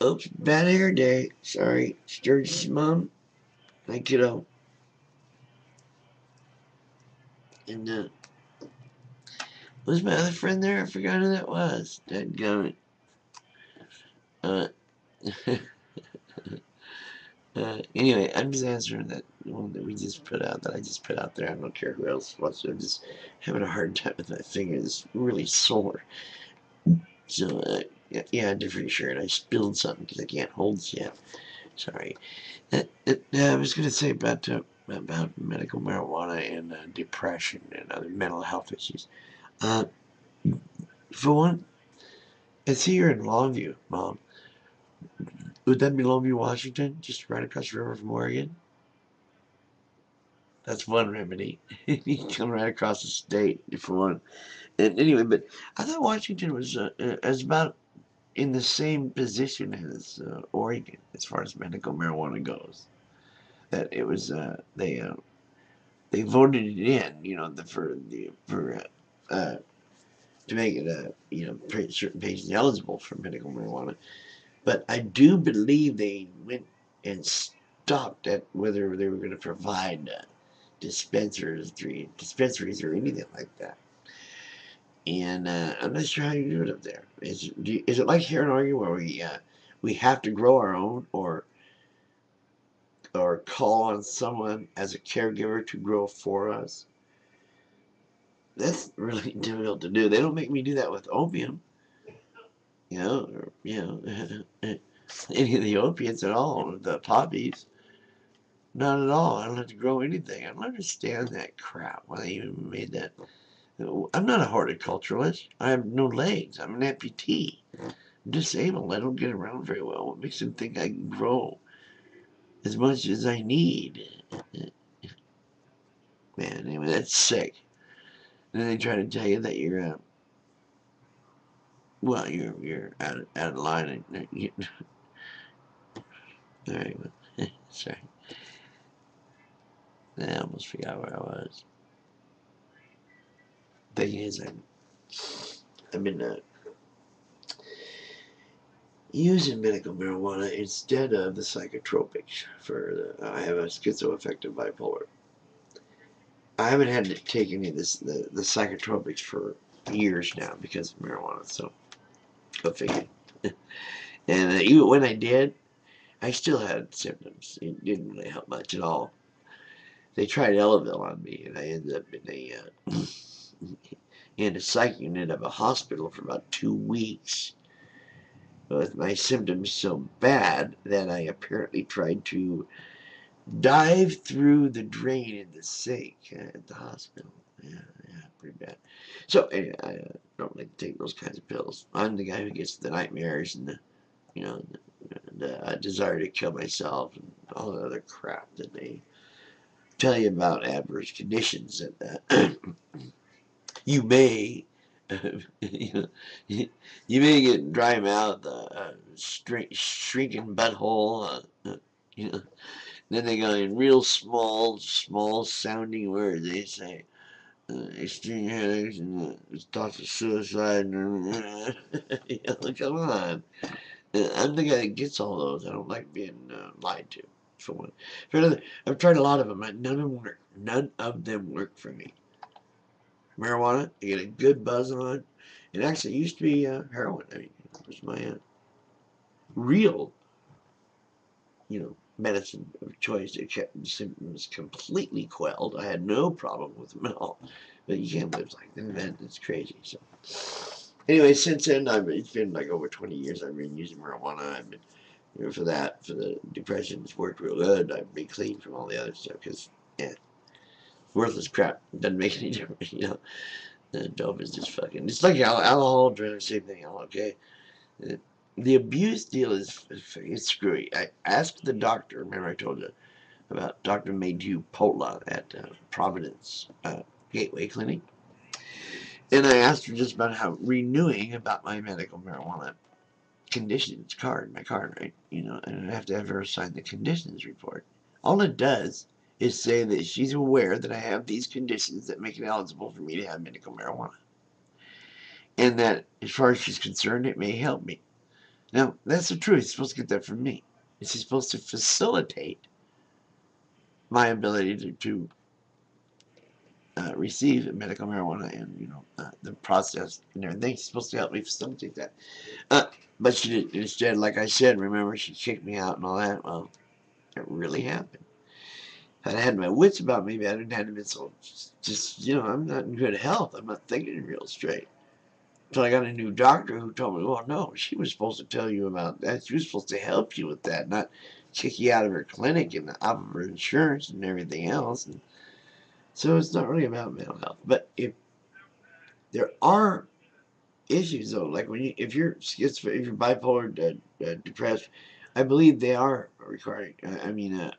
Oops, bad hair day. Sorry. Sturgis' mom. Hi, kiddo. And, was my other friend there? I forgot who that was. Dadgummit. Uh, anyway, I'm just answering that one that we just put out, that I just put out there. I don't care who else wants it. I'm just having a hard time with my fingers. It's really sore. So, yeah, I did for sure. And I spilled something because I can't hold it yet. Sorry. I was going to say about medical marijuana and depression and other mental health issues. Uh, for one, I see you're in Longview, Mom. Would that be Longview, Washington? Just right across the river from Oregon? That's one remedy. You can come right across the state, for one. And anyway, but I thought Washington was as about in the same position as Oregon as far as medical marijuana goes. That it was they voted it in, for to make it certain patients eligible for medical marijuana. But I do believe they went and stopped at whether they were going to provide dispensaries or anything like that. And I'm not sure how you do it up there. Is it like here in Oregon where we have to grow our own, or call on someone as a caregiver to grow for us? That's really difficult to do. They don't make me do that with opium, or, any of the opiates at all, the poppies. Not at all. I don't have to grow anything. I don't understand that crap. Why they even made that. I'm not a horticulturalist. I have no legs. I'm an amputee. I'm disabled. I don't get around very well. What makes them think I can grow as much as I need? Man, anyway, that's sick. And then they try to tell you that you're out of line. All right, sorry. I almost forgot where I was. Thing is, I've been using medical marijuana instead of the psychotropics I have a schizoaffective bipolar. I haven't had to take any of the psychotropics for years now because of marijuana. So go figure. And even when I did, I still had symptoms. It didn't really help much at all. They tried Elavil on me, and I ended up in a psych unit of a hospital for about 2 weeks with my symptoms so bad that I apparently tried to dive through the drain in the sink at the hospital. Yeah, pretty bad. So anyway, I don't like to take those kinds of pills. I'm the guy who gets the nightmares and the desire to kill myself and all the other crap that they tell you about adverse conditions that you may you, know, you may get dry mouth, shrinking butthole, you know. Then they go in real small sounding words. They say extreme headaches and thoughts of suicide. Come on. I'm the guy that gets all those. I don't like being lied to. For one. For another, I've tried a lot of them. None of them work. None of them work for me. Marijuana, you get a good buzz on. It actually used to be heroin. I mean, it was my real, medicine of choice. It kept the symptoms completely quelled. I had no problem with them at all. But you can't live like that, man. It's crazy. So, anyway, since then, it's been like over 20 years. I've been using marijuana. I've been, for the depression, it's worked real good. I've been clean from all the other stuff because, yeah, worthless crap. It doesn't make any difference. The dope is just fucking. It's like alcohol, drugs, same thing. Okay. The abuse deal is it's screwy. I asked the doctor. Remember, I told you about Dr. Maydew Potla at Providence Gateway Clinic, and I asked her just about how renewing about my medical marijuana conditions card, my card, right? And I have to have her sign the conditions report. All it does is say that she's aware that I have these conditions that make it eligible for me to have medical marijuana, and that as far as she's concerned, it may help me. Now, that's the truth. He's supposed to get that from me. Is he supposed to facilitate my ability to receive medical marijuana and, the process and everything. She's supposed to help me facilitate that. But she did, instead, like I said, remember, she kicked me out and all that. Well, it really happened. If I had my wits about me, I didn't have been so just, I'm not in good health. I'm not thinking real straight. So I got a new doctor who told me, well, no, she was supposed to tell you about that. She was supposed to help you with that, not kick you out of her clinic and out of her insurance and everything else. And so it's not really about mental health. But if there are issues though, like if you're if you're bipolar, depressed, I believe they are requiring,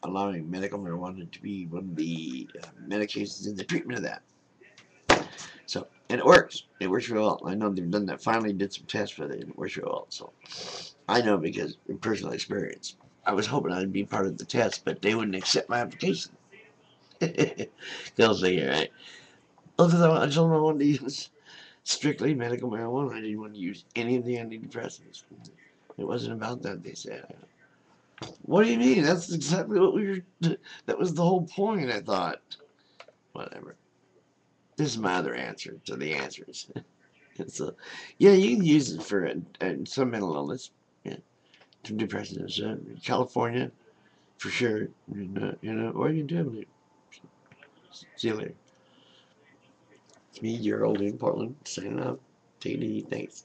allowing medical marijuana to be one of the medications in the treatment of that. So, and it works. It works real well. I know they've done that. Finally, did some tests with it, and it works real well. So, I know because in personal experience. I was hoping I'd be part of the test, but they wouldn't accept my application. They'll say, right? Well, because I told them I wanted to use strictly medical marijuana. I didn't want to use any of the antidepressants. It wasn't about that, they said. What do you mean? That's exactly what we were. That was the whole point, I thought. Whatever. This is my other answer to the answers. So, yeah, you can use it for some mental illness. Yeah, some depression. California, for sure. Oregon too, I believe. See you later. It's me, Gerald in Portland, signing out. Take it easy. Thanks.